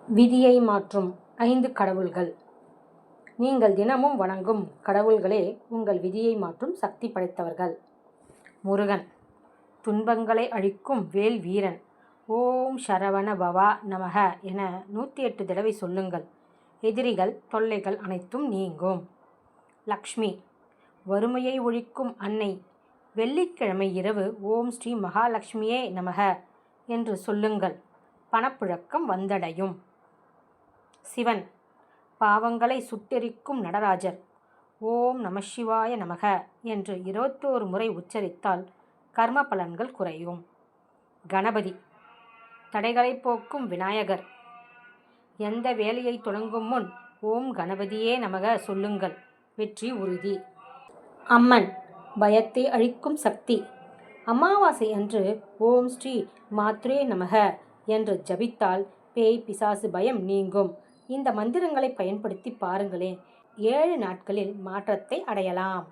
விதியை மாற்றும் 5 கடவுள்கள். நீங்கள் தினமும் வணங்கும் கடவுள்களே உங்கள் விதியை மாற்றும் சக்தி படைத்தவர்கள். முருகன், துன்பங்களை அழிக்கும் வேல் வீரன். ஓம் சரவண பவா நமக என 108 தடவை சொல்லுங்கள். எதிரிகள் தொல்லைகள் அனைத்தும் நீங்கும். லக்ஷ்மி, வறுமையை ஒழிக்கும் அன்னை. வெள்ளிக்கிழமை இரவு ஓம் ஸ்ரீ மகாலட்சுமியே நமக என்று சொல்லுங்கள். பணப்புழக்கம் வந்தடையும். சிவன், பாவங்களை சுட்டெரிக்கும் நடராஜர். ஓம் நமசிவாய நமக என்று 21 முறை உச்சரித்தால் கர்ம பலன்கள் குறையும். கணபதி, தடைகளை போக்கும் விநாயகர். எந்த வேலையை தொடங்கும் முன் ஓம் கணபதியே நமக சொல்லுங்கள். வெற்றி உறுதி. அம்மன், பயத்தை அழிக்கும் சக்தி. அமாவாசை அன்று ஓம் ஸ்ரீ மாத்ரே நமக என்று ஜபித்தால் பேய் பிசாசு பயம் நீங்கும். இந்த மந்திரங்களை பயன்படுத்தி பாருங்களேன், 7 நாட்களில் மாற்றத்தை அடையலாம்.